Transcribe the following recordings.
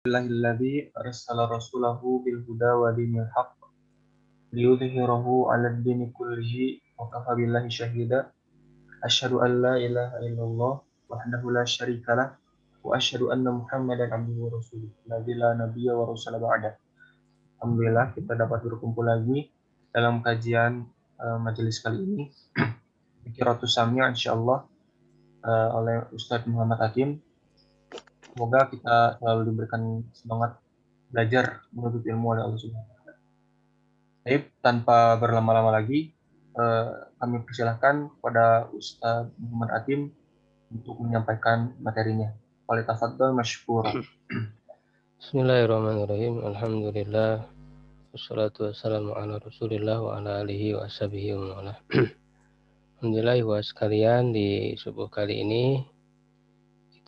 Alhamdulillahilladzi arsala rasulahu bil huda wa dinil haqq liyudhhirahu 'alad dini kullihi wa kafa billahi syahida. Asyhadu an la ilaha illallah wahdahu la syarikalah wa asyhadu anna Muhammadan abduhu wa rasuluh. La nabiyya wa rasula ba'da. Alhamdulillah kita dapat berkumpul lagi dalam kajian majelis kali ini. Fikiratus Sami' insyaallah oleh Ustadz Muhammad Hakim. Semoga kita selalu diberikan semangat belajar menuntut ilmu oleh Allah Subhanahu wa taala. Baik, tanpa berlama-lama lagi, kami persilahkan kepada Ustadz Muhammad Hakim untuk menyampaikan materinya. Falyatafaddal masykura. Bismillahirrahmanirrahim. Alhamdulillah. Wassalatu wassalamu ala Rasulillah wa ala alihi wa ashabihi wa ma'ala. Alhamdulillah wa sekalian, di subuh kali ini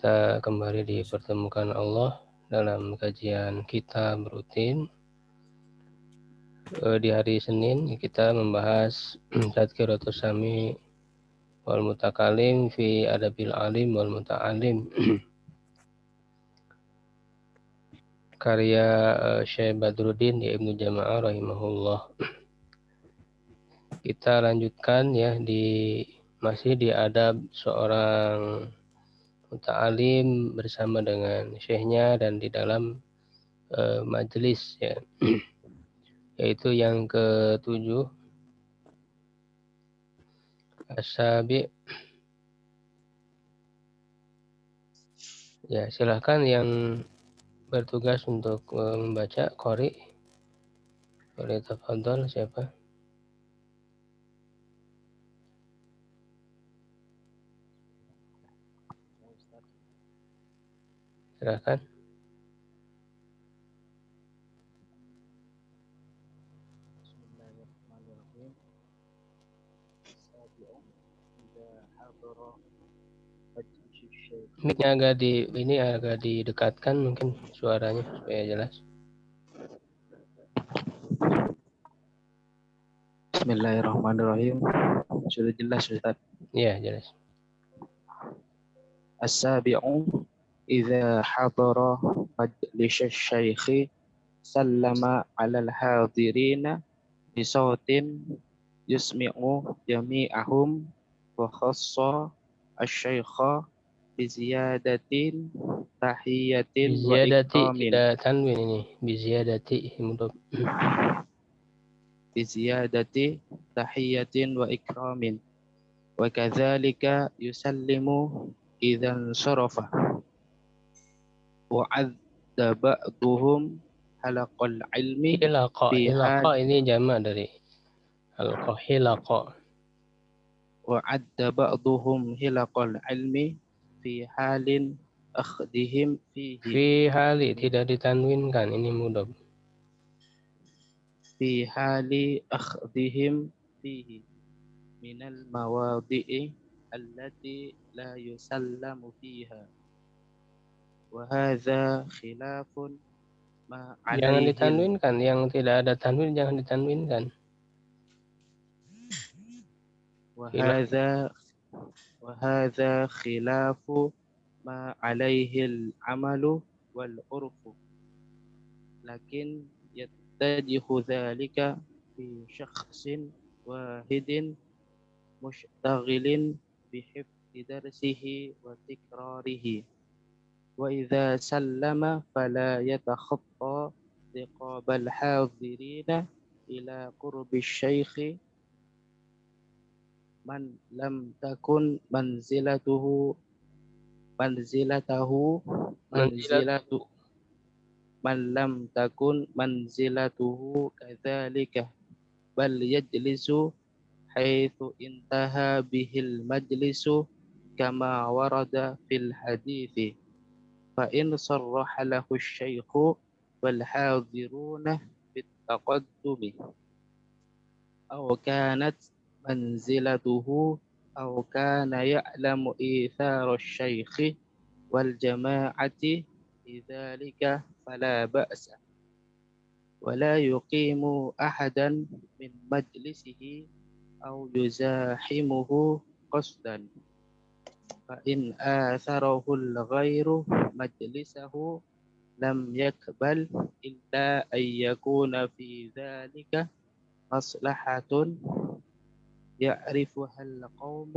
kita kembali dipertemukan Allah dalam kajian kitab rutin. Di hari Senin kita membahas Tadhkiratus Sami wal Mutakalim fi Adabil Alim wal Muta'alim. Karya Syekh Badruddin Ibnu Jama'ah rahimahullah. Kita lanjutkan ya masih di adab seorang muta'alim bersama dengan syekhnya dan di dalam majelis ya. Yaitu yang ke-7 As-Sabi'. Ya, silahkan yang bertugas untuk membaca qari. Boleh tafadhol siapa? Silahkan. Mic-nya agak didekatkan mungkin suaranya supaya jelas. Bismillahirrahmanirrahim. Sudah jelas, Ustaz? Iya, jelas. As-sabi'u idza hadara majlis asy-syaikh sallama 'alal hadirina bi sautin yusmi'u jami'ahum wa khassa asy-syaikha bi ziyadatin tahiyatin wa ikramin. Tidak tanwin ini, bi ziyadati mudhaf. Bi ziyadati tahiyatin wa ikramin. Wa kadzalika yusallimu idzan sarafa wa adda ba'duhum halaqal ilmi Hilaqa ini jamak dari halqa, hilaqa. wa adda ba'duhum hilaqal ilmi fi halin akhdihim fihi. Fi hali tidak ditanwinkan, ini mudhaf. Fi hali akhdihim fihi minal mawadi'i allati la yusallamu fiha. Wa hadza khilafun ma Jangan alaihi. ditanwinkan, yang tidak ada tanwin jangan ditanwinkan. Wa hadza khilafu ma alaihi al-amalu wal urfu. Lakin yattajihu dzalika fi syakhsin wahidin mushtaghilin bi hifdzi darsihi wa tikrarihi. Wa idza sallama fala yatakhatta riqabal hadirina ila qurbi syaikh man lam takun manzilatu man lam takun manzilatuhu kadzalika bal yajlisu haitsu intaha bihil majlisu kama warada fil hadithi. Fa in sarraha lahu asy-syaikhu wal hadiruna bit taqaddumi aw kanat manzilatuhu aw kana ya'lamu ithara asy-syaikhi wal jama'ati lidzalika fala ba'sa wa la yuqimu ahadan min majlisihi aw yuzahimuhu qasdan. Fa in atharahu al-ghairu majlisahu لم يقبل إلا أن يكون في ذلك مصلحة يعرفها القوم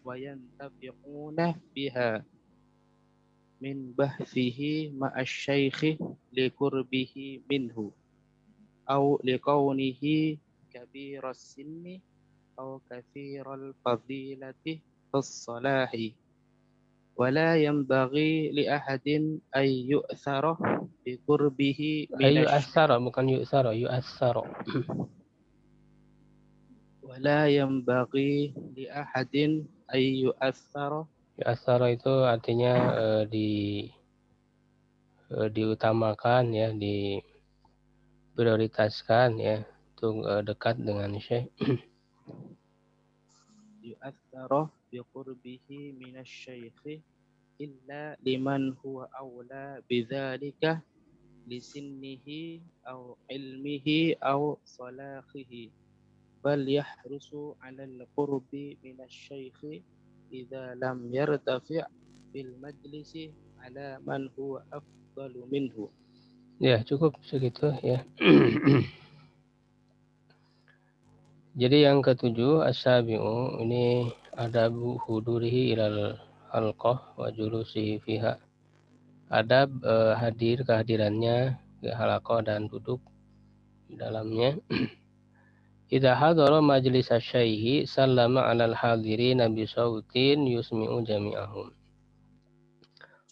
وينتفعون بها من بحثه مع الشيخ لقربه منه أو لكونه كبير السن أو كثير الفضيلة في الصلاح ولا ينبغي لأحد أن يؤثر بقربه من Ayu asara, bukan yu'sara, yu'assara. ولا ينبغي لأحد أن يؤثر Yu'assara itu artinya diutamakan ya, diprioritaskan ya, untuk dekat dengan Syekh. يؤثر بقربه من الشيخ إلا لمن هو أولى بذلك لسنه أو علمه أو صلاحه بل يحرص على القرب من الشيخ إذا لم يرتفع في المجلس على من هو أفضل منه. Ya, cukup segitu ya. Jadi yang ketujuh, as-sabi'u, ini adabu hudurihi ilal halqah wa julusihi fiha. Adab hadir, kehadirannya ke halaqah dan duduk di dalamnya. Idza hadara majlis asy-syaikhi sallama 'alal hadirin bi sautin yusmi'u jami'ahum.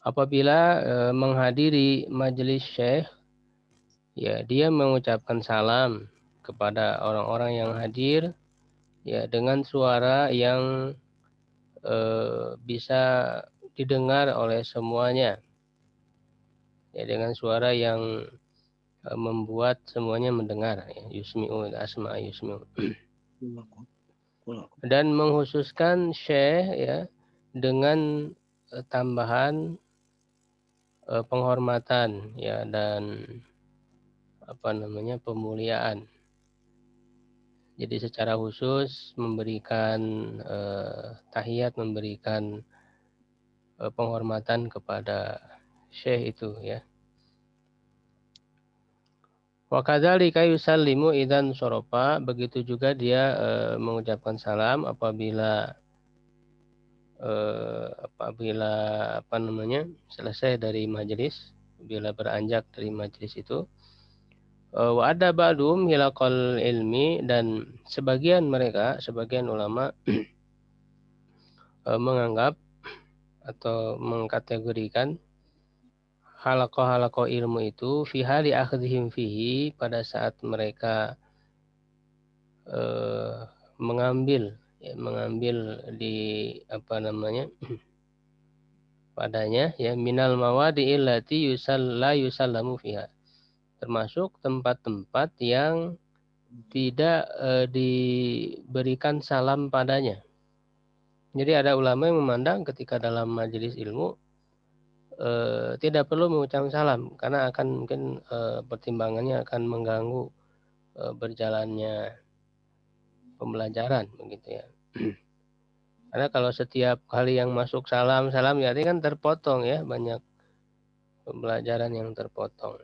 Apabila menghadiri majelis syekh, ya dia mengucapkan salam kepada orang-orang yang hadir ya dengan suara yang bisa didengar oleh semuanya. Ya dengan suara yang membuat semuanya mendengar ya. Yusmi'u asma yusmi'u. Dan menghususkan syekh ya dengan tambahan penghormatan ya dan pemuliaan. Jadi secara khusus memberikan tahiyat, memberikan penghormatan kepada syekh itu ya. Wa kadzalika yusallimu idzan sorofa, begitu juga dia mengucapkan salam apabila selesai dari majelis, bila beranjak dari majelis itu. Wa ada ba'dum hilaqal ilmi, dan sebagian ulama menganggap atau mengkategorikan halaqah ilmu itu fi hali akhdhihim fihi, pada saat mereka mengambil di padanya ya, minal mawadi illati la yusallamu fiha, termasuk tempat-tempat yang tidak diberikan salam padanya. Jadi ada ulama yang memandang ketika dalam majelis ilmu tidak perlu mengucapkan salam karena akan mungkin pertimbangannya akan mengganggu berjalannya pembelajaran begitu ya. Karena kalau setiap kali yang masuk salam ya ini kan terpotong ya, banyak pembelajaran yang terpotong.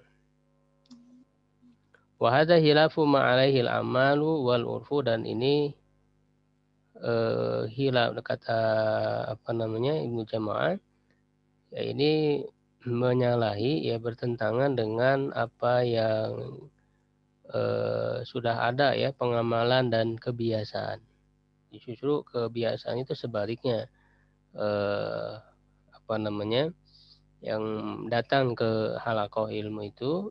Wa hadza hilafu ma alaihi al-amalu wal urfu, dan ini hilaf kata Ibnu Jama'ah ya, ini menyalahi ya, bertentangan dengan apa yang sudah ada ya, pengamalan dan kebiasaan. Justru kebiasaan itu sebaliknya, yang datang ke halaqah ilmu itu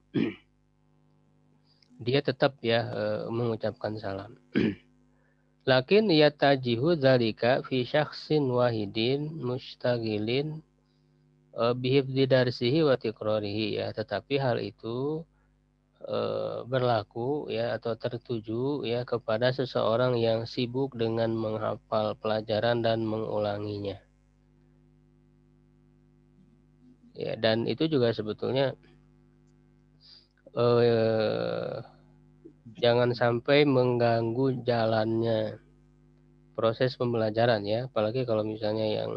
dia tetap ya mengucapkan salam. Lakin yatajihu dzalika fi syakhsin wahidin mustaghilin bihifdzi darsihi wa tikrarihi ya, tetapi hal itu berlaku ya atau tertuju ya kepada seseorang yang sibuk dengan menghafal pelajaran dan mengulanginya. Ya, dan itu juga sebetulnya jangan sampai mengganggu jalannya proses pembelajaran ya, apalagi kalau misalnya yang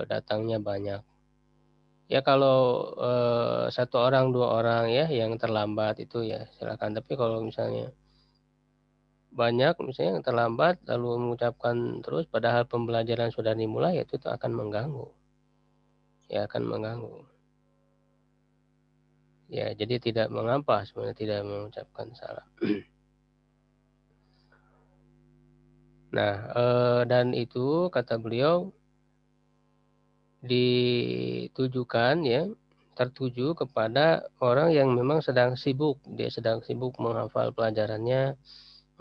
datangnya banyak. Ya kalau satu orang dua orang ya yang terlambat itu ya silakan. Tapi kalau misalnya banyak misalnya yang terlambat lalu mengucapkan terus padahal pembelajaran sudah dimulai, itu akan mengganggu. Ya akan mengganggu. Ya jadi tidak mengapa sebenarnya tidak mengucapkan salam. Nah dan itu kata beliau ditujukan ya tertuju kepada orang yang memang sedang sibuk, dia sedang sibuk menghafal pelajarannya,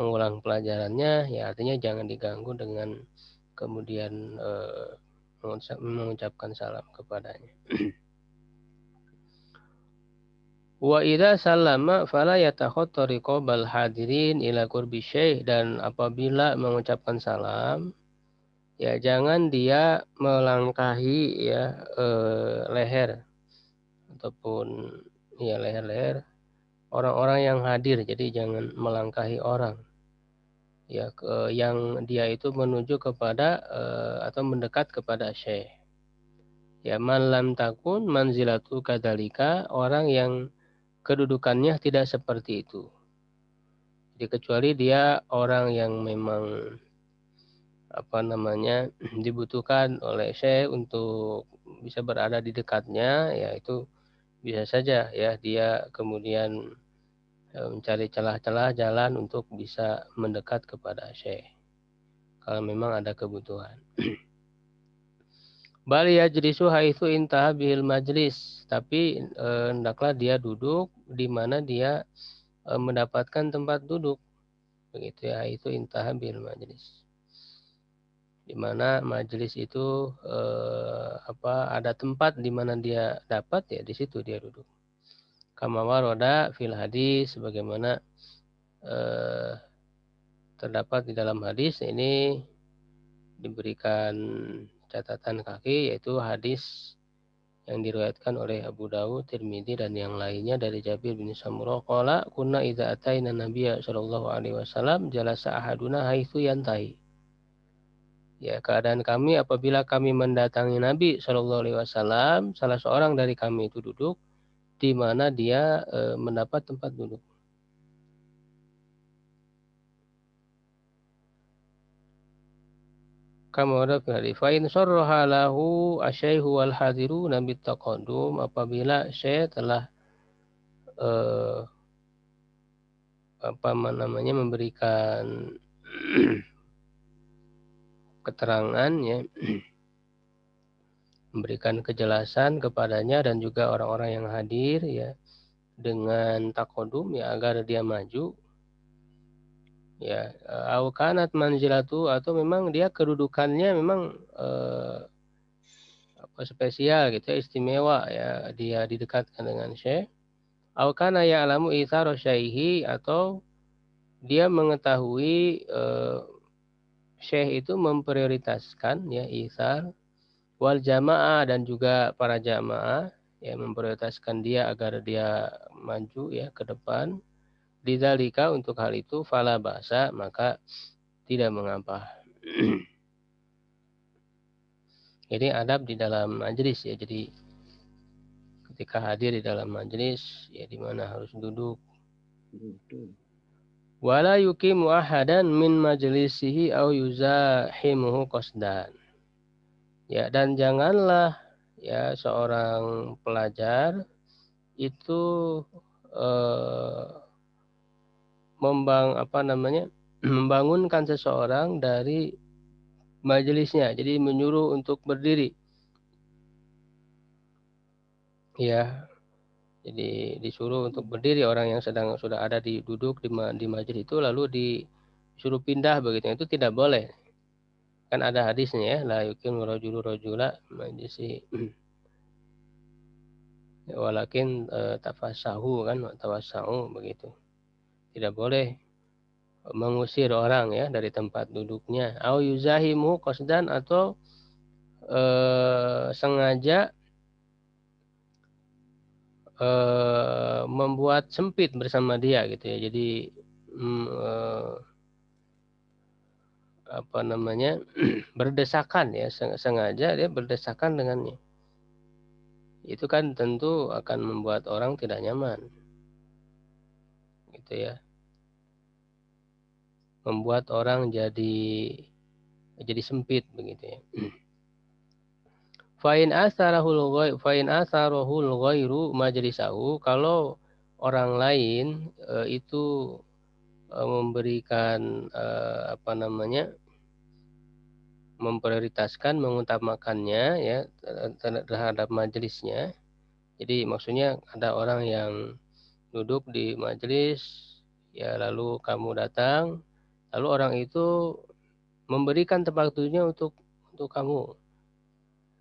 mengulang pelajarannya, ya artinya jangan diganggu dengan kemudian mengucapkan salam kepadanya. Wa idza sallama fala yatakhatta riqabal hadirin ila qurbi syekh, dan apabila mengucapkan salam ya jangan dia melangkahi ya leher ataupun ya leher-leher orang-orang yang hadir. Jadi jangan melangkahi orang ya yang dia itu menuju kepada atau mendekat kepada syekh. Ya man lam takun manzilatu kadzalika, orang yang kedudukannya tidak seperti itu. Jadi kecuali dia orang yang memang dibutuhkan oleh syekh untuk bisa berada di dekatnya, ya itu bisa saja ya dia kemudian mencari celah-celah jalan untuk bisa mendekat kepada syekh kalau memang ada kebutuhan. Bal yajlisu haitsu intaha bihil majlis, tapi hendaklah dia duduk di mana dia mendapatkan tempat duduk, begitu ya, haitsu intaha bihil majlis, di mana majelis itu ada tempat di mana dia dapat, ya di situ dia duduk. Kama waroda fil hadis, sebagaimana terdapat di dalam hadis. Ini diberikan catatan kaki, yaitu hadis yang diriwayatkan oleh Abu Dawud, Tirmidzi dan yang lainnya dari Jabir bin Samurah qala kunna idza ataina nabiyya sallallahu alaihi wasallam jalasa ahaduna haitsu yantahi. Ya, keadaan kami apabila kami mendatangi Nabi sallallahu alaihi wasallam, salah seorang dari kami itu duduk di mana dia mendapat tempat duduk. Kama ada fi fa'in sarraha lahu asyaihu wal hadiru nabi taqaddum, apabila syekh telah memberikan keterangan ya, memberikan kejelasan kepadanya dan juga orang-orang yang hadir ya dengan taqaddum ya agar dia maju ya, au kanat manzilatu, atau memang dia kedudukannya memang spesial gitu ya, istimewa ya, dia didekatkan dengan syekh. Au kana ya'lamu itsara syaihi, atau dia mengetahui syekh itu memprioritaskan ya itsar wal jamaah, dan juga para jamaah ya memprioritaskan dia agar dia maju ya ke depan. Lidzalika, untuk hal itu, fala ba'sa, maka tidak mengapa. Jadi adab di dalam majelis ya. Jadi ketika hadir di dalam majelis ya di mana harus duduk. Wala yuqimu ahadan min majlisihi au yuzahimuhu qasdan. Ya, dan janganlah ya seorang pelajar itu membangunkan seseorang dari majelisnya. Jadi menyuruh untuk berdiri. Ya, jadi disuruh untuk berdiri orang yang sudah ada duduk di majelis itu, lalu disuruh pindah begitu. Itu tidak boleh. Kan ada hadisnya ya, la yuqimu rajulu rajula majlisi walakin tafassahu, kan tawassahu begitu. Tidak boleh mengusir orang ya dari tempat duduknya. Au yuzahimu qasdan, atau sengaja membuat sempit bersama dia gitu ya. Jadi berdesakan ya, sengaja dia berdesakan dengannya. itu kan tentu akan membuat orang tidak nyaman, gitu ya. Membuat orang jadi sempit begitu ya. Fa'in asarahul ghairu majlisahu, kalau orang lain itu memberikan memprioritaskan, mengutamakannya ya terhadap majelisnya. Jadi maksudnya ada orang yang duduk di majelis ya, lalu kamu datang, lalu orang itu memberikan tempat duduknya untuk kamu.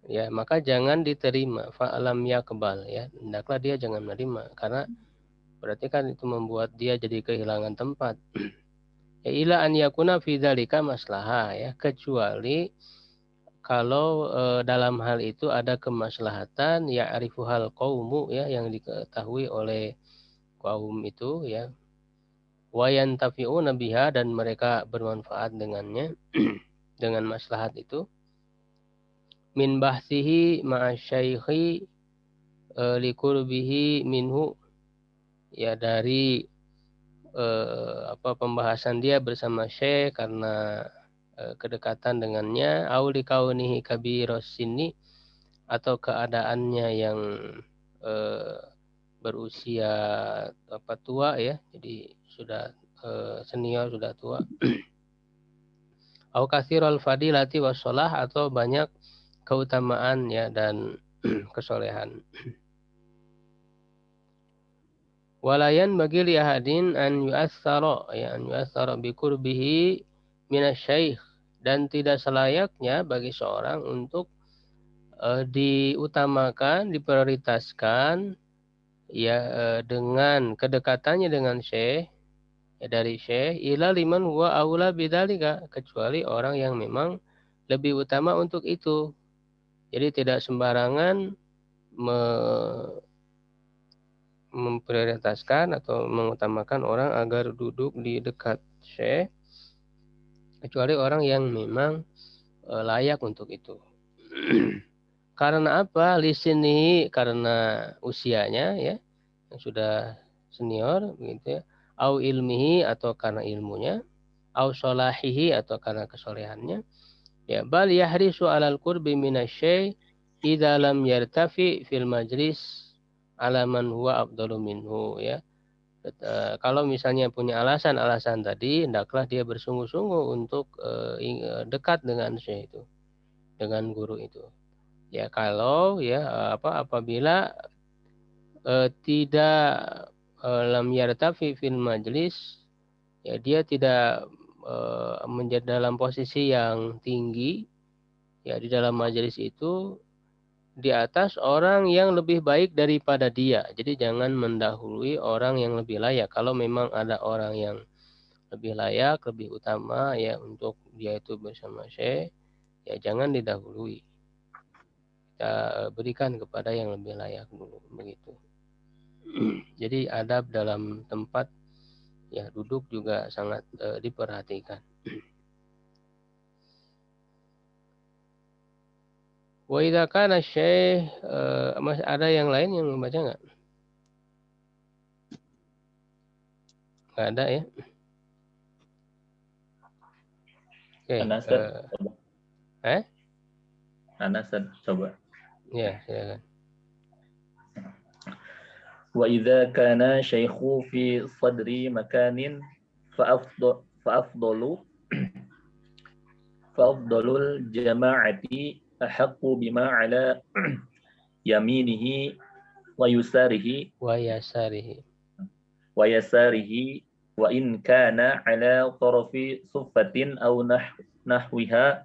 Ya, maka jangan diterima, fa'alam yakbal ya. Hendaklah dia jangan menerima, karena berarti kan itu membuat dia jadi kehilangan tempat. Ya, ila an yakuna fi dzalika maslahah ya, kecuali kalau dalam hal itu ada kemaslahatan ya, arifuhal qaumu ya, yang diketahui oleh kaum itu ya, wayan tafi'una biha, dan mereka bermanfaat dengannya dengan maslahat itu, min bahsihi ma'asyaikhi liqurbihi minhu ya, dari pembahasan dia bersama syekh karena kedekatan dengannya, au likaunihi kabiros sini, atau keadaannya yang berusia tua ya, jadi sudah senior, sudah tua. Au katsirul fadilati wassalah, atau banyak keutamaan ya dan kesolehan. Walayan bagi li ahadin an yu'assara bi qurbihi minasyaikh, dan tidak selayaknya bagi seorang untuk diutamakan, diprioritaskan ya dengan kedekatannya dengan syekh ya, dari syekh, ila liman huwa aula bidzalika, kecuali orang yang memang lebih utama untuk itu. Jadi tidak sembarangan memprioritaskan atau mengutamakan orang agar duduk di dekat syekh, kecuali orang yang memang layak untuk itu. Karena apa? Lisini, karena usianya ya, yang sudah senior begitu ya. Au ilmihi, atau karena ilmunya. Au solahihi, atau karena kesolehannya. Ya, bal yahrisu alal qurbi minasyai idza lam yartafi fil majlis ala man huwa afdalu minhu ya. Kalau misalnya punya alasan tadi, hendaklah dia bersungguh-sungguh untuk dekat dengan syekh itu, dengan guru itu. Ya, kalau ya apabila tidak lam yartafi fil majlis, ya dia tidak menjadi dalam posisi yang tinggi ya di dalam majelis itu, di atas orang yang lebih baik daripada dia. Jadi jangan mendahului orang yang lebih layak. Kalau memang ada orang yang lebih layak, lebih utama ya untuk dia itu bersama syekh, ya jangan didahului. Kita berikan kepada yang lebih layak dulu, begitu. Jadi adab dalam tempat ya duduk juga sangat diperhatikan. Wa idza kana syekh, masih ada yang lain yang membaca enggak? Enggak ada ya. Oke. Anas coba. Ya, silakan. Wa idza kana syaikhu fi sadri makanin fa'afdalul jama'ati ahaqqu bima ala yaminihi wa yusarihi Wa yasarihi wa in kana ala tarafi suffatin aw nahwiha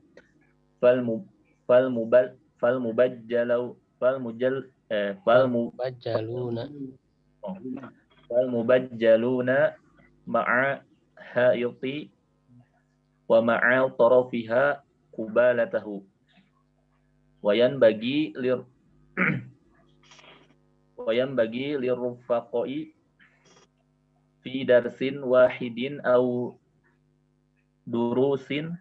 falmubajjaluna ma'a hayati wa ma'a tarafiha kubalatahu wayan bagi lirrufaqai fi darsin wahidin au durusin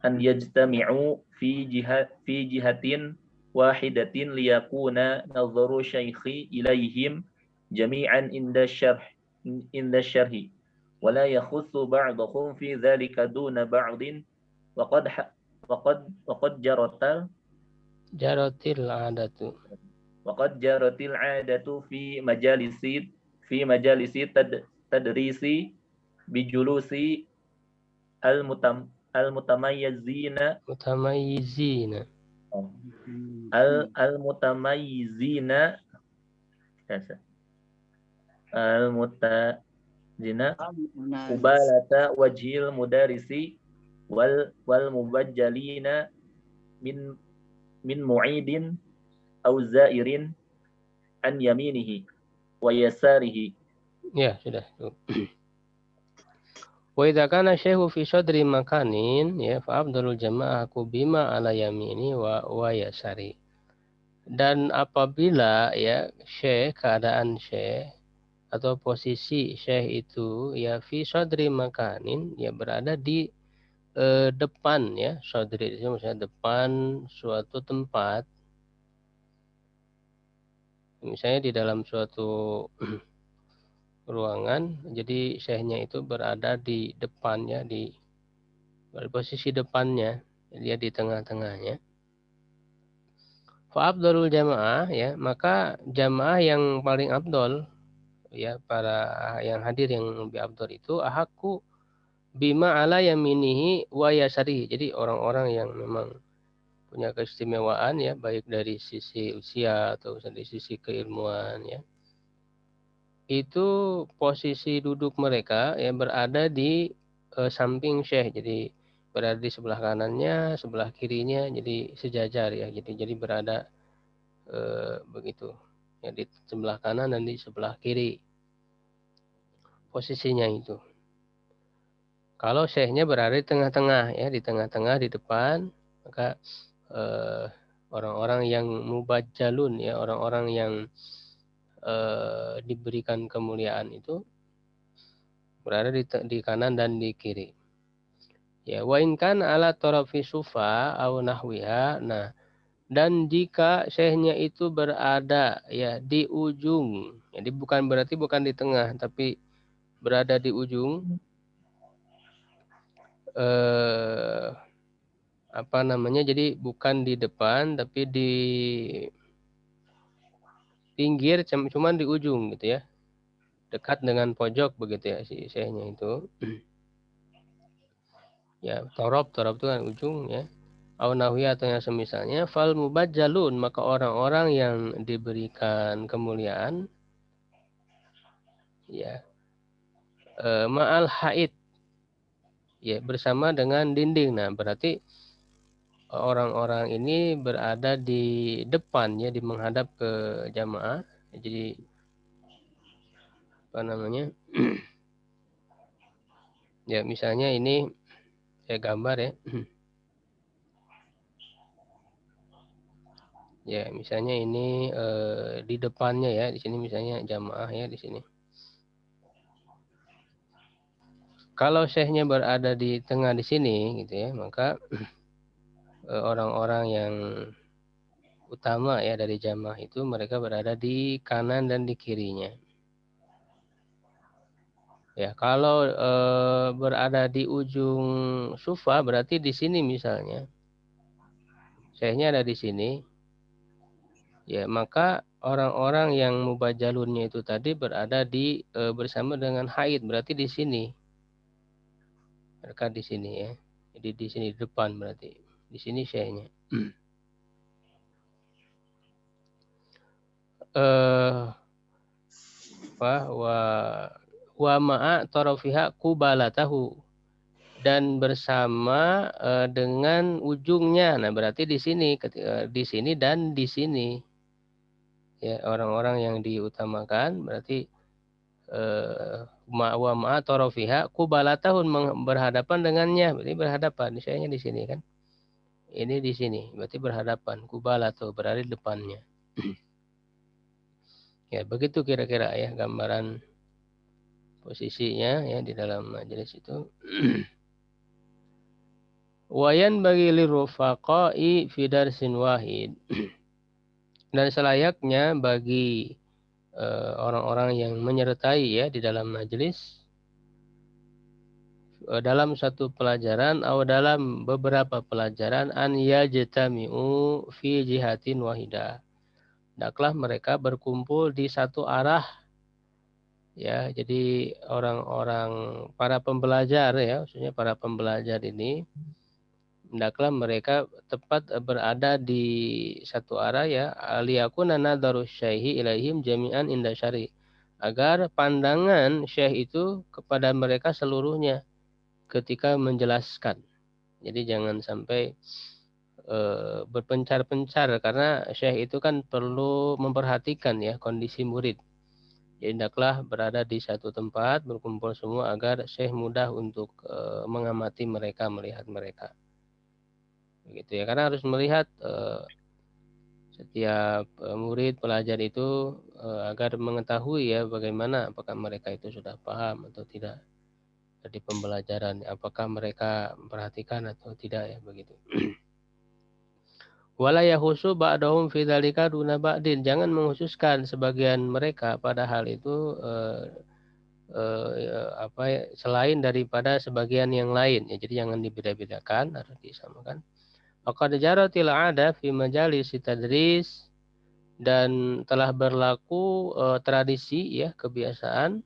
an yajtami'u fi jihatin wahidatin liyakuna nadharu syaikhi ilaihim jami'an inda syarhi wa la yakhussu ba'dahum fi dzalika duna ba'din wa qad jaratil adatu jaratil adatu fi majalisi tadrisi bijulusi al-mutamayyizina ubalata wajhil mudarisi wal mubajjalina min mu'idin aw zairin an yaminihi wa yasarihi. Ya, sudah. Wa idza kana syekhu fi sadri makanin ya fa afdalul jama'aku bima ala yamini wa yasari. Dan apabila ya keadaan syekh atau posisi syekh itu ya fi sadri makanin ya berada di depan ya, sadri itu maksudnya depan suatu tempat. Misalnya di dalam suatu ruangan, jadi syekhnya itu berada di depannya, di posisi depannya, dia di tengah-tengahnya. Fa afdalul jamaah ya, maka jamaah yang paling afdal ya, para yang hadir yang lebih afdal itu ahakku bima ala yaminihi wa yasari. Jadi orang-orang yang memang punya keistimewaan ya, baik dari sisi usia atau dari sisi keilmuan ya, itu posisi duduk mereka ya berada di samping syekh, jadi berada di sebelah kanannya, sebelah kirinya, jadi sejajar ya, jadi berada begitu ya, di sebelah kanan dan di sebelah kiri posisinya itu. Kalau syekhnya berada di tengah-tengah ya, di tengah-tengah di depan, maka orang-orang yang mubajjalun ya, orang-orang yang diberikan kemuliaan itu berada di kanan dan di kiri. Ya, wa in kana ala tarafi sufa aw nahwiha. Nah, dan jika syekhnya itu berada ya di ujung, jadi berarti bukan di tengah tapi berada di ujung, jadi bukan di depan tapi di pinggir, cuman di ujung gitu ya, dekat dengan pojok begitu ya si syekhnya itu. Ya, torob itu kan ujung ya. Au nahwi atau yang semisalnya, fal mubajjalun, maka orang-orang yang diberikan kemuliaan ya ma'al haid ya, bersama dengan dinding. Nah, berarti orang-orang ini berada di depan ya, di menghadap ke jamaah. Jadi ya, misalnya ini saya gambar ya. Ya, misalnya ini di depannya ya, di sini misalnya jamaah ya di sini. Kalau syekhnya berada di tengah di sini gitu ya, maka orang-orang yang utama ya dari jamaah itu mereka berada di kanan dan di kirinya. Ya, kalau berada di ujung sufa berarti di sini misalnya. Syekhnya ada di sini. Ya, maka orang-orang yang mubajjalunnya itu tadi berada di bersama dengan haid, berarti di sini. Mereka di sini ya. Jadi di sini di depan berarti. Di sini syekhnya. Wa ma'a tarafiha qubalatahu, dan bersama dengan ujungnya. Nah, berarti di sini, di sini dan di sini. Ya, orang-orang yang diutamakan berarti wa ma'a tarafiha qubalatahu, berhadapan dengannya, berarti berhadapan. Misalnya di sini kan. Ini di sini, berarti berhadapan. Qubalatahu berada di depannya. Ya, begitu kira-kira ya gambaran posisinya ya di dalam majelis itu. Wayan bagi lirufaqai fi darsin wahid. Dan selayaknya bagi orang-orang yang menyertai ya di dalam majelis dalam satu pelajaran atau dalam beberapa pelajaran an yajtami'u fi jihatin wahidah. Hendaklah mereka berkumpul di satu arah ya. Jadi orang-orang para pembelajar ya, maksudnya para pembelajar ini hendaklah mereka tepat berada di satu arah ya, liyakuna nadharus syaihi ilaihim jami'an inda syari, agar pandangan syekh itu kepada mereka seluruhnya ketika menjelaskan. Jadi jangan sampai berpencar-pencar, karena syekh itu kan perlu memperhatikan ya kondisi murid. Jadi hendaklah berada di satu tempat berkumpul semua agar syekh mudah untuk mengamati mereka, melihat mereka. Begitu ya, karena harus melihat setiap murid pelajar itu agar mengetahui ya bagaimana, apakah mereka itu sudah paham atau tidak di pembelajaran, apakah mereka memperhatikan atau tidak ya, begitu. Wala yahusu ba'dahum fi dzalika duna ba'din, jangan menghususkan sebagian mereka pada hal itu selain daripada sebagian yang lain ya. Jadi jangan dibeda-bedakan, harus disamakan. Faqad jaratil 'ada fi majalis tadris, dan telah berlaku tradisi ya, kebiasaan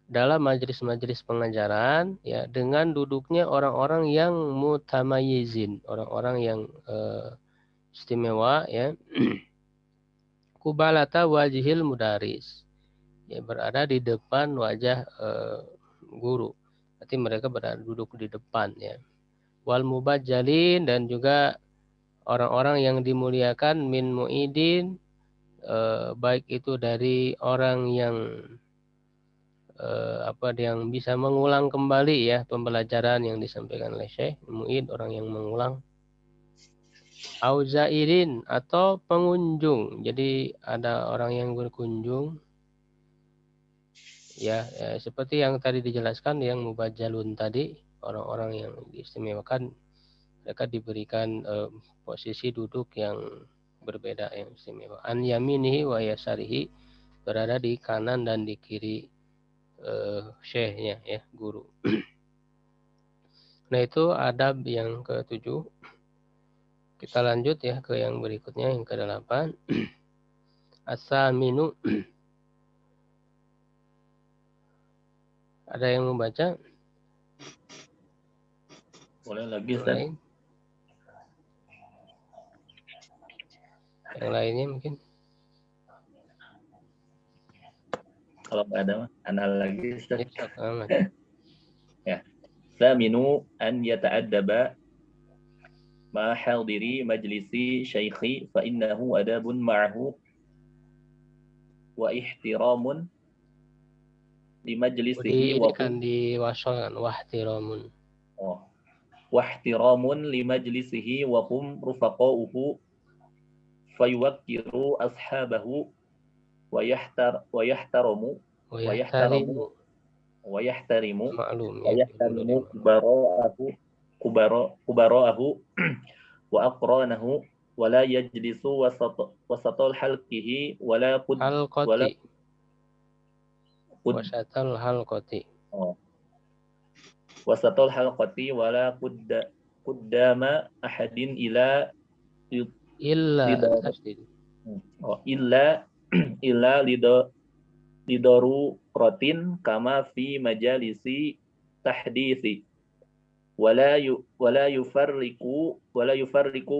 dalam majelis-majelis pengajaran ya, dengan duduknya orang-orang yang mutamayizin, orang-orang yang istimewa ya, kubalata wajihil mudaris ya, berada di depan wajah guru. Berarti mereka berada duduk di depan ya. Wal mubajjalin, dan juga orang-orang yang dimuliakan, min muidin, baik itu dari orang yang yang bisa mengulang kembali ya pembelajaran yang disampaikan oleh syekh, muid orang yang mengulang, auzairin atau pengunjung. Jadi ada orang yang berkunjung ya, seperti yang tadi dijelaskan yang mubajjalun tadi, orang-orang yang diistimewakan, mereka diberikan posisi duduk yang berbeda, yang istimewa. An yaminihi wa yasarihi, berada di kanan dan di kiri syekhnya ya, guru. Nah itu adab yang ke-7. Kita lanjut ya ke yang berikutnya, yang ke-8. As-saminu. Ada yang membaca? Boleh lagi, Ustaz? Yang lainnya mungkin. Kalau nggak ada mah, lagi, Ustaz. Ya. Saminu an yata'addaba ma hadiri majlisi syaikhi fa innahu adabun ma'ahu wa ihtiramun di majlisihi wa kan diwasalkan wahtiramun. Wa ihtiramun li majlisihi wa hum rufaqa'uhu fayuwakkiru ashabahu wa yahtarimu kubara'ahu wa aqranahu wa la yajlisu wasatal halqihi wa la wasatal halqati wa la quddama ahadin illa lidaru rotin kama fi majalisi tahdisi wala yufarriqu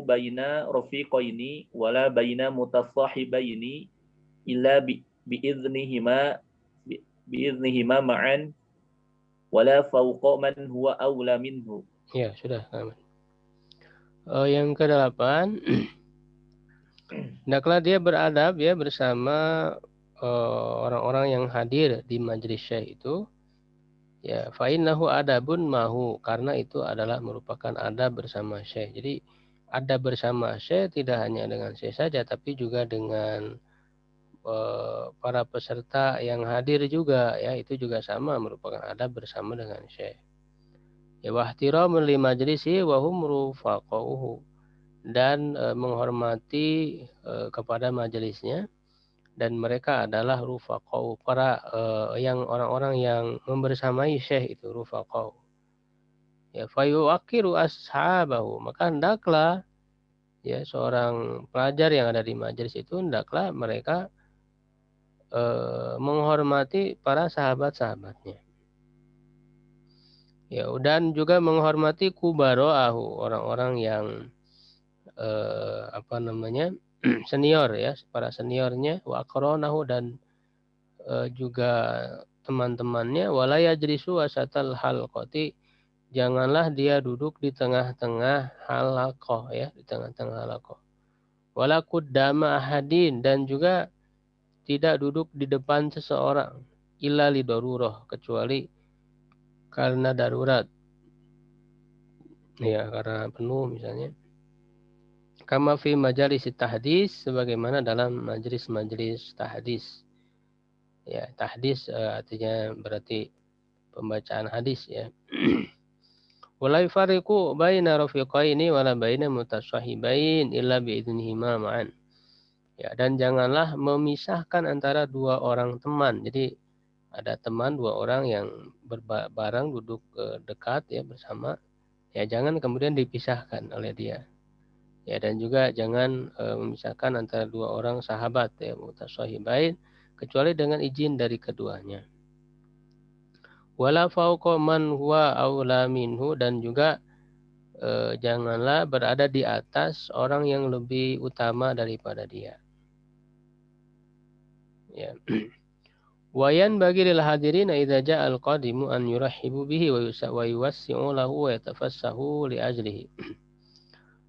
baina rafiqaini wala baina mutasahibaini illa biiznihima ma'an wala fawqa man huwa awla minhu. Ya sudah. Yang ke-8, hendaklah dia beradab ya bersama orang-orang yang hadir di majelis syekh itu ya, fa innahu adabun mahu, karena itu adalah merupakan adab bersama syekh. Jadi adab bersama syekh tidak hanya dengan syekh saja, tapi juga dengan para peserta yang hadir juga ya, itu juga sama merupakan adab bersama dengan syekh. Ya, wahtiramun li majlisi wa hum rufaqauhu, dan menghormati kepada majelisnya, dan mereka adalah rufaqau, para yang orang-orang yang membersamai syekh itu rufaqau. Ya, fayuwaqiru ashabahu, maka hendaklah ya seorang pelajar yang ada di majelis itu hendaklah mereka menghormati para sahabat-sahabatnya. Ya, dan juga menghormati kubaroahu, orang-orang yang senior ya, para seniornya, wa aqronahu, dan juga teman-temannya, wala yajlisu wasatal halqati, janganlah dia duduk di tengah-tengah halaqah ya, di tengah-tengah halaqah. Wala quddama ahadin, dan juga tidak duduk di depan seseorang, illa li darurah, kecuali karena darurat. Ya, karena penuh misalnya. Kama fi majalis tahdis, sebagaimana dalam majelis-majelis tahdis. Ya, tahdis artinya berarti pembacaan hadis ya. Wala yufariqu baina rafiqaini wala baina mutashahibain illa biidznihima ma'an. Ya, dan janganlah memisahkan antara dua orang teman. Jadi ada teman dua orang yang bareng duduk dekat ya bersama. Ya, jangan kemudian dipisahkan oleh dia. Ya, dan juga jangan memisahkan antara dua orang sahabat ya mutashahibain kecuali dengan izin dari keduanya. Wala fauqa man huwa aula minhu, dan juga janganlah berada di atas orang yang lebih utama daripada dia. Ya. Wayan bagi lil hadirin idza ja'al qadimu an yurahibu bihi wa yuwassi'u lahu wa yatafassahu li ajlihi.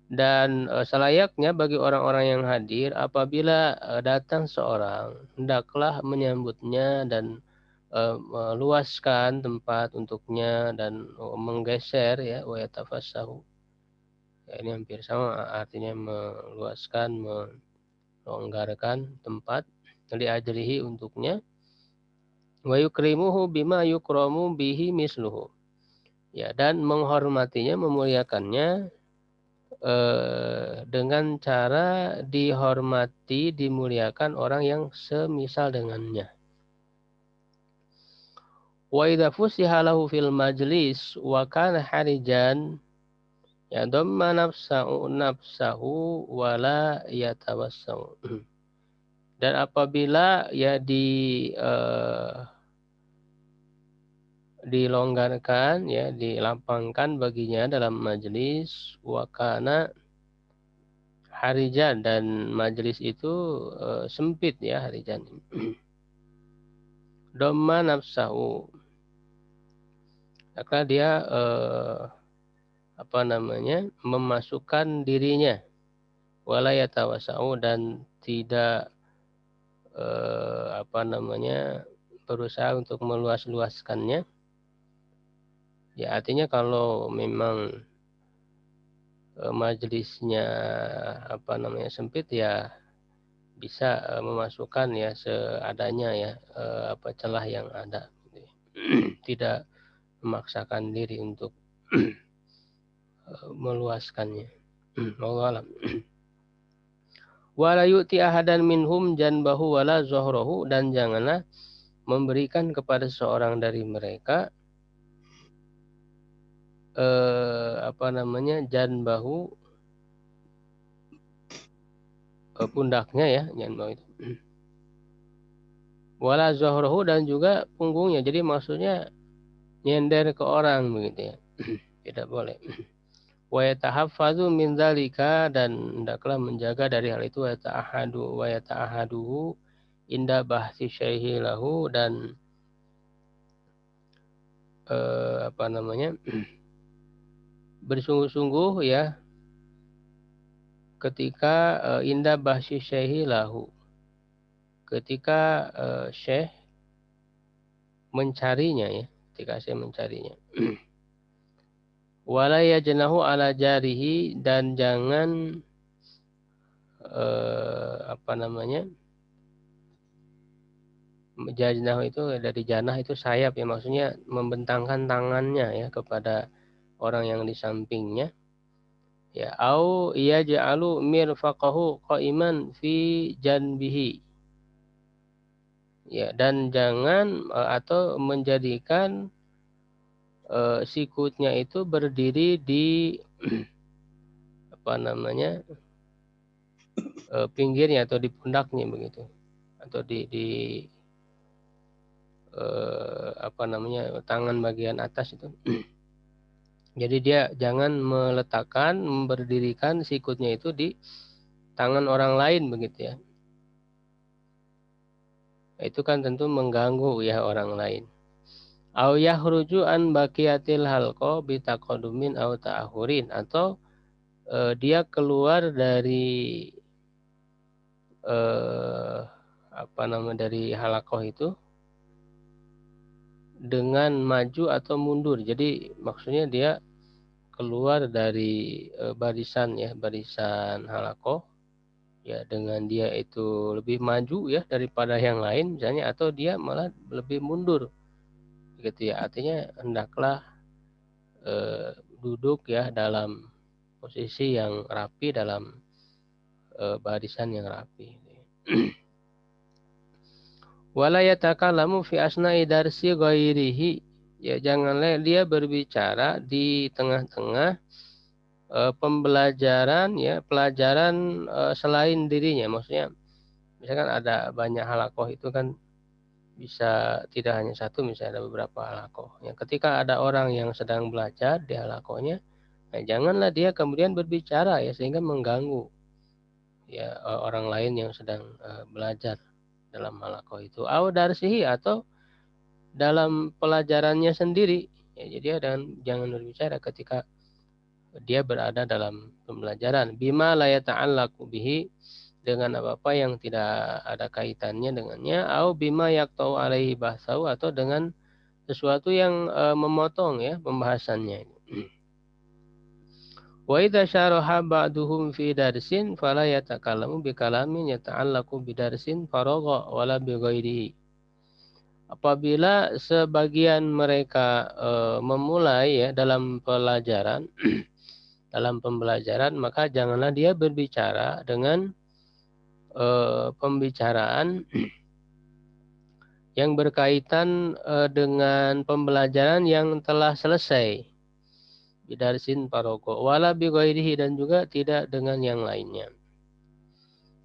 Dan selayaknya bagi orang-orang yang hadir apabila datang seorang, hendaklah menyambutnya dan meluaskan tempat untuknya dan menggeser ya, wa yatafassahu. Ya, ini hampir sama artinya, meluaskan, melonggarkan tempat li ajlihi untuknya. Wa yukrimuhu bima yukramu bihi misluhu. Ya, dan menghormatinya, memuliakannya dengan cara dihormati, dimuliakan orang yang semisal dengannya. Wa idza fusiha lahu fil majlis wa kana harijan ya dhamma nafsahu wa la yatawassau. Dan apabila ya dilonggarkan ya, dilapangkan baginya dalam majelis, wakana harijan, dan majelis itu sempit ya, harijan. Dhamma nafsahu, maka dia memasukkan dirinya, wala yatawasau, dan tidak berusaha untuk meluas-luaskannya. Ya, artinya kalau memang majelisnya sempit ya bisa memasukkan ya seadanya ya celah yang ada. Tidak memaksakan diri untuk meluaskannya. Wallahu a'lam. Wala yu'ti ahadan minhum janbahu wala zuhrahu, dan janganlah memberikan kepada seorang dari mereka janbahu, pundaknya ya, janbahu itu. Wala zuhrahu, dan juga punggungnya. Jadi maksudnya nyender ke orang begitu ya. Tidak boleh. Wa yatahaffazu min dzalika, dan hendaklah menjaga dari hal itu. Wa yata'ahaduhu inda bahsi syaihi lahu, dan bersungguh-sungguh ya ketika inda bahsi syaihi lahu, ketika syekh mencarinya ya, ketika syekh mencarinya. Wala yajnahu ala jarihi, dan jangan jajnah itu dari janah itu sayap ya, maksudnya membentangkan tangannya ya kepada orang yang di sampingnya. Ya, au yaj'alu mirfaqahu qa'iman fi janbihi. Ya, dan jangan atau menjadikan sikutnya itu berdiri di apa namanya pinggirnya atau di pundaknya begitu, atau di apa namanya tangan bagian atas itu. Jadi dia jangan meletakkan, berdirikan sikutnya itu di tangan orang lain begitu ya. Itu kan tentu mengganggu ya orang lain. Au yahruju an baqiyatil halqa bitaqadumin au ta'akhurin, atau dia keluar dari apa namanya dari halaqah itu dengan maju atau mundur. Jadi maksudnya dia keluar dari barisan ya, barisan halaqah ya, dengan dia itu lebih maju ya daripada yang lain misalnya, atau dia malah lebih mundur gitu ya. Artinya hendaklah duduk ya dalam posisi yang rapi, dalam barisan yang rapi. Wala yatakallamu fi asna'i darsi ghairihi, ya janganlah dia berbicara di tengah-tengah pembelajaran ya, pelajaran selain dirinya. Maksudnya misalkan ada banyak halaqah itu kan bisa tidak hanya satu, misalnya ada beberapa halaqah. Ya, ketika ada orang yang sedang belajar di halaqahnya, nah janganlah dia kemudian berbicara ya sehingga mengganggu ya orang lain yang sedang belajar dalam halaqah itu. Au darsihi, atau dalam pelajarannya sendiri. Ya, jadi jangan berbicara ketika dia berada dalam pembelajaran. Bima la yata'allaqu bihi, dengan apa-apa yang tidak ada kaitannya dengannya. Au bima yaqta'u alaihi bahsahu, atau dengan sesuatu yang memotong ya pembahasannya. Wa idza syaraha ba'duhum fi darsin fala yatakallamu bi kalamin yata'allaqu bi darsin faragha wala bi ghairihi. Apabila sebagian mereka memulai ya dalam pelajaran dalam pembelajaran, maka janganlah dia berbicara dengan pembicaraan yang berkaitan dengan pembelajaran yang telah selesai. Bidarsin paroko wala bi ghairihi, dan juga tidak dengan yang lainnya.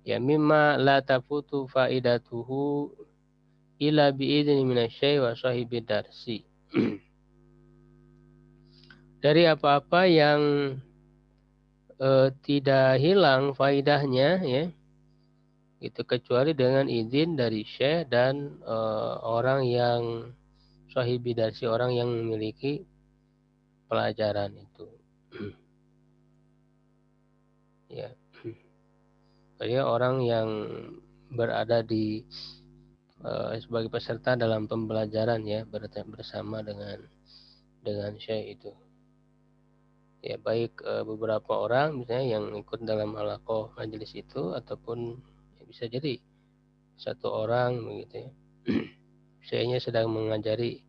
Ya mimma la tafutu faidatuhu ila bi'idni minasyai wa sahibi darsi. Dari apa-apa yang tidak hilang faidahnya ya, itu kecuali dengan izin dari syekh dan orang yang sahibi darsi, orang yang memiliki pelajaran itu. Ya. Jadi orang yang berada di sebagai peserta dalam pembelajaran ya, bersama dengan syekh itu. Ya, baik beberapa orang misalnya yang ikut dalam halaqah majelis itu, ataupun ya, bisa jadi satu orang begitu ya. Syekhnya sedang mengajari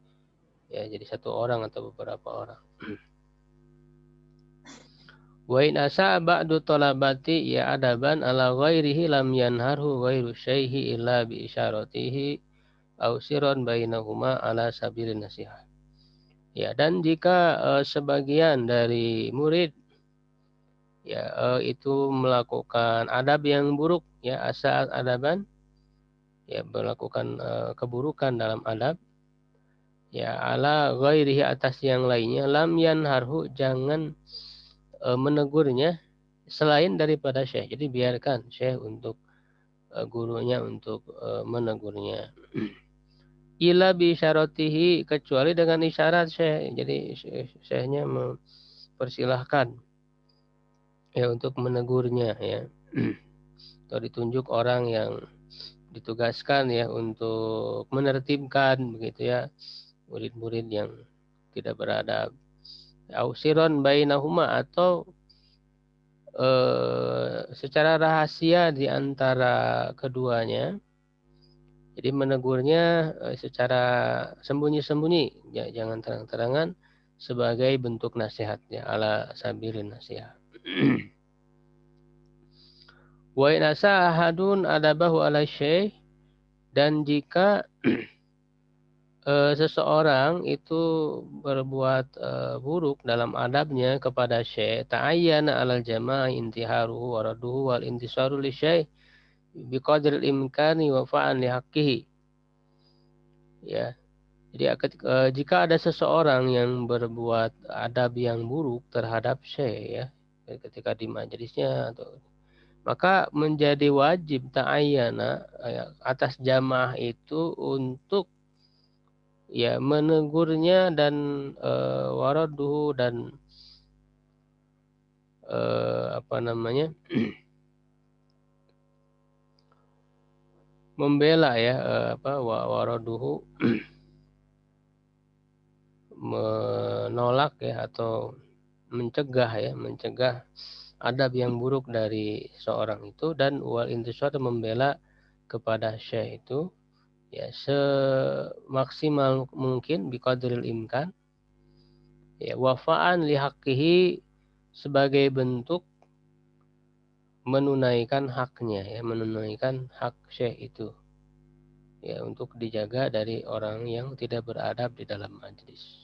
ya, jadi satu orang atau beberapa orang. Wa in asa ba'du talabati ya adaban ala ghairihi lam yanharhu ghairu syaihi illa bi isyaratihi aw sirran bainahuma ala sabilin nasihat. Ya, dan jika sebagian dari murid ya itu melakukan adab yang buruk ya, asa adaban ya, melakukan keburukan dalam adab ya, ala ghairihi, atas yang lainnya, lam yanharhu, jangan menegurnya selain daripada syekh. Jadi biarkan syekh untuk gurunya untuk menegurnya. Ila bi syaratihi, kecuali dengan isyarat syekh. Jadi syekhnya mempersilahkan ya untuk menegurnya ya. Atau ditunjuk orang yang ditugaskan ya untuk menertibkan begitu ya murid-murid yang tidak beradab. Ausiron bainahuma, atau secara rahasia di antara keduanya. Jadi menegurnya secara sembunyi-sembunyi, ya, jangan terang-terangan, sebagai bentuk nasihatnya ala sabilin nasihat. Wa in asa ahadun adabahu ala syekh, dan jika seseorang itu berbuat buruk dalam adabnya kepada syekh, ta'ayyana 'alal jamaah intiharuhu wa radduhu wal intisaru li syekh biqadril imkani wa fa'an li haqqihi. Ya. Jadi jika ada seseorang yang berbuat adab yang buruk terhadap syekh, ya, ketika di majelisnya, atau maka menjadi wajib ta'ayyana atas jamaah itu untuk ya menegurnya dan waraduhu dan membela ya waraduhu menolak ya atau mencegah adab yang buruk dari seorang itu, dan wal intisar membela kepada syekh itu ya semaksimal mungkin biqadril imkan, ya wafa'an li haqqihi, sebagai bentuk menunaikan haknya, ya menunaikan hak syekh itu ya untuk dijaga dari orang yang tidak beradab di dalam majlis.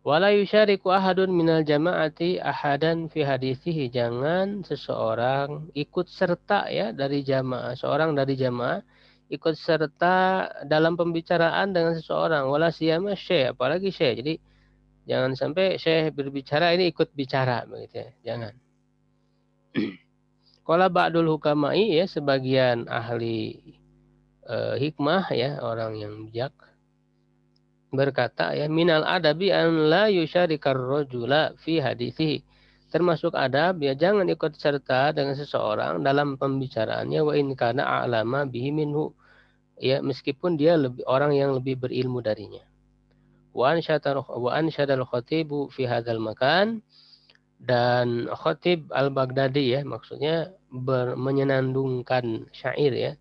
Wala yusyariku ahadun minal jama'ati ahadan fi hadithihi, jangan seseorang ikut serta ya dari jamaah, seorang dari jamaah ikut serta dalam pembicaraan dengan seseorang, wala siyama syekh, apalagi syekh. Jadi jangan sampai syekh berbicara ini ikut bicara begitu ya, jangan. Qala ba'dul hukama'i, ya sebagian ahli hikmah ya, orang yang bijak berkata ya, minal adabi an la yusyarikar rajula fi hadithihi, termasuk adab ya jangan ikut serta dengan seseorang dalam pembicaraannya, wa in kana a'lama bihi minhu, ya meskipun dia orang yang lebih berilmu darinya. Wa ansyadal khatibu fi hadzal makan, dan khatib al-Baghdadi ya maksudnya menyenandungkan syair ya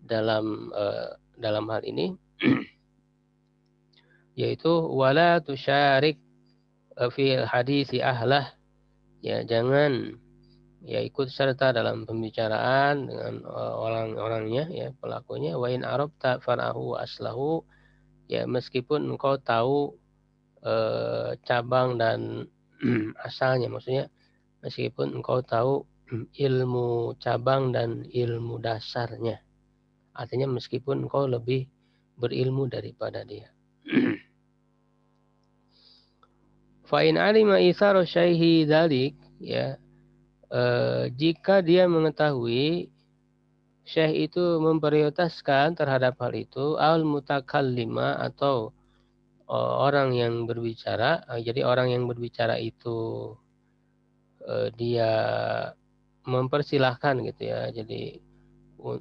dalam hal ini yaitu wala tusyarik fi hadisi ahlah, ya jangan ya ikut serta dalam pembicaraan dengan orang-orangnya ya pelakunya, wa in arabta farahu wa aslahu, ya meskipun engkau tahu cabang dan asalnya, maksudnya meskipun engkau tahu ilmu cabang dan ilmu dasarnya, artinya meskipun engkau lebih berilmu daripada dia. Fa in alima itsara syaihi dzalik, ya jika dia mengetahui syekh itu memprioritaskan terhadap hal itu, al mutakallima, atau orang yang berbicara, jadi orang yang berbicara itu dia mempersilahkan gitu ya, jadi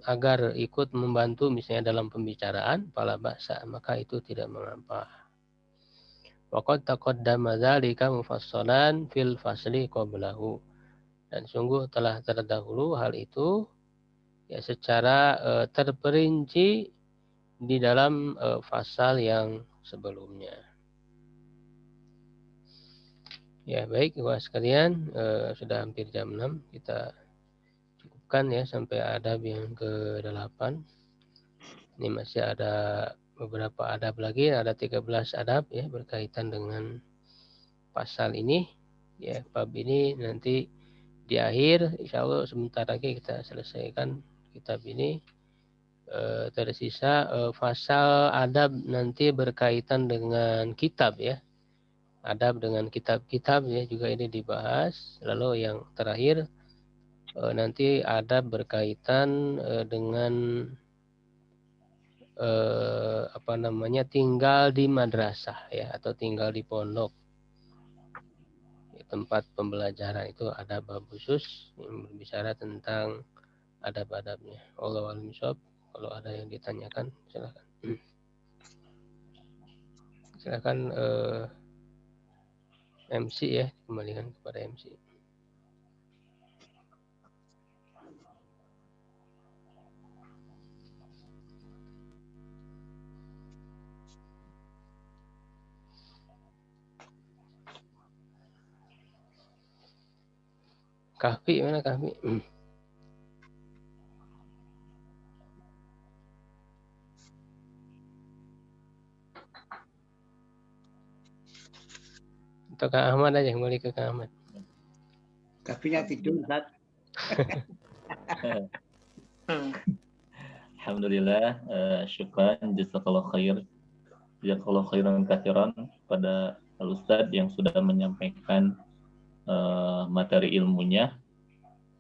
agar ikut membantu misalnya dalam pembicaraan, fala ba'sa, maka itu tidak mengapa. Waqad taqaddama dzalika mufassalan fil fasli qablahu, dan sungguh telah terdahulu hal itu ya secara terperinci di dalam fasal yang sebelumnya. Ya baik Ibu sekalian, sudah hampir jam 6, kita cukupkan ya sampai adab yang ke-8. Ini masih ada beberapa adab lagi, ada 13 adab ya berkaitan dengan pasal ini. Ya, bab ini nanti di akhir, insya Allah sebentar lagi kita selesaikan kitab ini. Tersisa pasal adab nanti berkaitan dengan kitab ya. Adab dengan kitab-kitab ya juga ini dibahas. Lalu yang terakhir nanti adab berkaitan dengan tinggal di madrasah ya, atau tinggal di pondok ya, tempat pembelajaran, itu ada bab khusus yang berbicara tentang adab-adabnya. Wallahu a'lam bishawab. Kalau ada yang ditanyakan silakan. Silakan MC ya, kembalikan kepada MC. Kahfi mana Kahfi? Atau Kak Ahmad aja, kembali ke Kak Ahmad. Kafinya tidur, Ustaz. Alhamdulillah, syukran, jazakallah khair. Jazakallah khairan katsiran pada Al-Ustadz yang sudah menyampaikan materi ilmunya.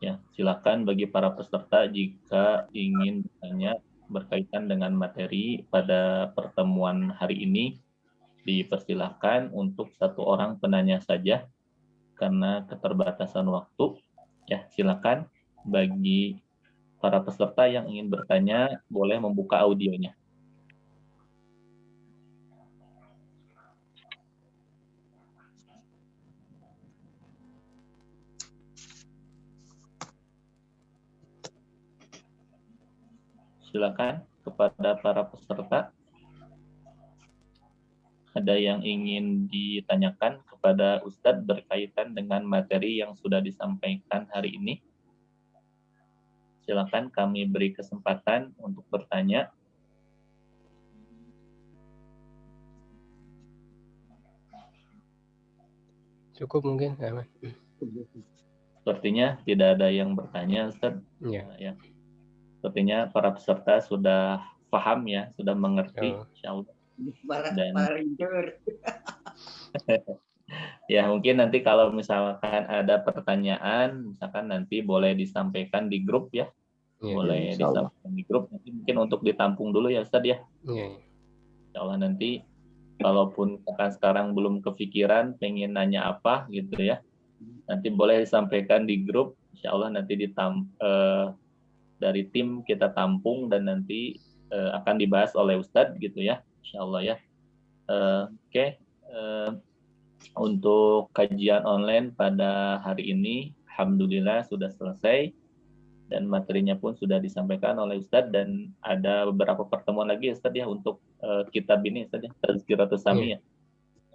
Ya, silakan bagi para peserta jika ingin bertanya berkaitan dengan materi pada pertemuan hari ini, dipersilahkan untuk satu orang penanya saja karena keterbatasan waktu. Ya, silakan bagi para peserta yang ingin bertanya boleh membuka audionya. Silakan kepada para peserta. Ada yang ingin ditanyakan kepada Ustadz berkaitan dengan materi yang sudah disampaikan hari ini? Silakan kami beri kesempatan untuk bertanya. Cukup mungkin, Ahmad. Sepertinya tidak ada yang bertanya, Ustadz. Ya. Ya. Sepertinya para peserta sudah paham ya, sudah mengerti, insya Allah. Dan ya mungkin nanti kalau misalkan ada pertanyaan, misalkan nanti boleh disampaikan di grup ya, boleh disampaikan di grup. Nanti mungkin untuk ditampung dulu ya Ustadz ya. Insya Allah nanti, kalaupun sekarang belum kepikiran, pengen nanya apa gitu ya, nanti boleh disampaikan di grup. Insya Allah nanti dari tim kita tampung dan nanti akan dibahas oleh Ustadz gitu ya, insya Allah ya. Oke. Untuk kajian online pada hari ini, alhamdulillah sudah selesai dan materinya pun sudah disampaikan oleh Ustadz, dan ada beberapa pertemuan lagi Ustadz ya untuk kitab ini Ustadz ya, Tazkiratus Sami ya.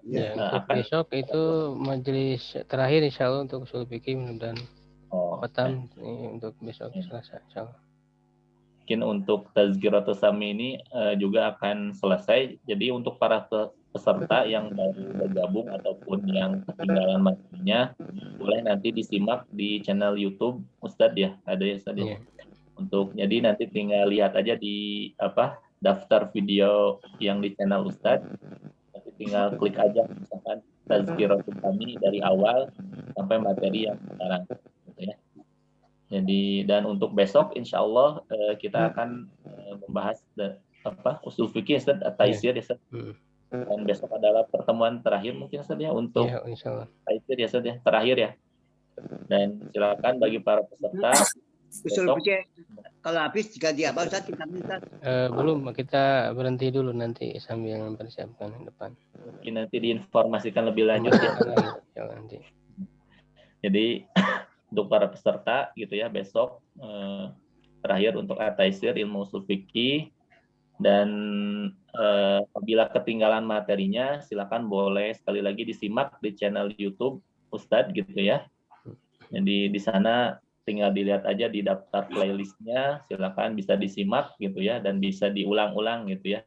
Ya, untuk besok itu majelis terakhir insya Allah untuk usul fikih, mudah-mudahan khatam untuk besok Selasa insya Allah. Mungkin untuk Tazkiratus Sami ini juga akan selesai. Jadi untuk para peserta yang baru bergabung ataupun yang ketinggalan materinya, boleh nanti disimak di channel YouTube Ustadz ya, ada ya Ustadz ya. Untuk jadi nanti tinggal lihat aja di daftar video yang di channel Ustadz. Nanti tinggal klik aja misalkan Tazkiratus Sami dari awal sampai materi yang sekarang gitu ya. Jadi dan untuk besok insya Allah kita akan membahas usul fikih Taisir ya Ustaz. Dan besok adalah pertemuan terakhir mungkin Ustaz ya untuk Taisir ya Ustaz ya, terakhir ya. Dan silakan bagi para peserta usul fikih kalau habis jika dia apa Ustaz kita minta. Belum, kita berhenti dulu nanti sambil mempersiapkan depan. Mungkin nanti diinformasikan lebih lanjut ya. Nanti. Jadi untuk para peserta gitu ya, besok terakhir untuk At-Taisir ilmu usul fikih, dan apabila ketinggalan materinya silakan boleh sekali lagi disimak di channel YouTube Ustadz gitu ya. Jadi di sana tinggal dilihat aja di daftar playlistnya, silakan bisa disimak gitu ya, dan bisa diulang-ulang gitu ya.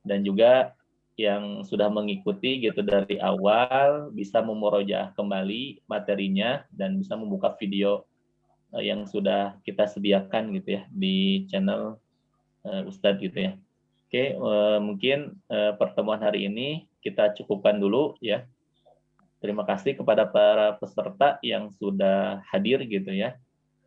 Dan juga yang sudah mengikuti gitu dari awal bisa memurojaah kembali materinya dan bisa membuka video yang sudah kita sediakan gitu ya di channel Ustadz gitu ya. Oke, mungkin pertemuan hari ini kita cukupkan dulu ya. Terima kasih kepada para peserta yang sudah hadir gitu ya,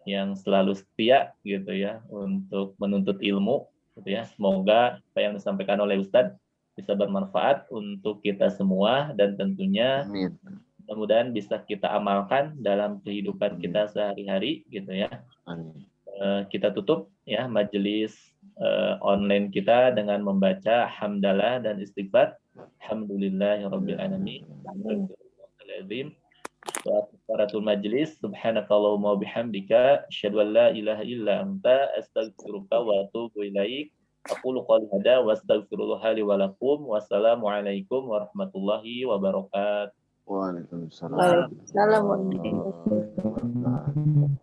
yang selalu setia gitu ya untuk menuntut ilmu gitu ya. Semoga apa yang disampaikan oleh Ustadz bisa bermanfaat untuk kita semua, dan tentunya mudah-mudahan bisa kita amalkan dalam kehidupan kita sehari-hari gitu ya. Kita tutup ya majelis online kita dengan membaca hamdalah dan istighfar. Alhamdulillahirabbil alamin. Wa kafaratul majlis, subhanakallahumma wa bihamdika asyhadu an la ilaha illa anta astaghfiruka wa atubu ilaik. Aqulu qouli hadza wa astaghfirullah li wa lakum. Wassalamualaikum warahmatullahi wabarakatuh. Waalaikumsalam. Waalaikumsalam warahmatullahi wabarakatuh.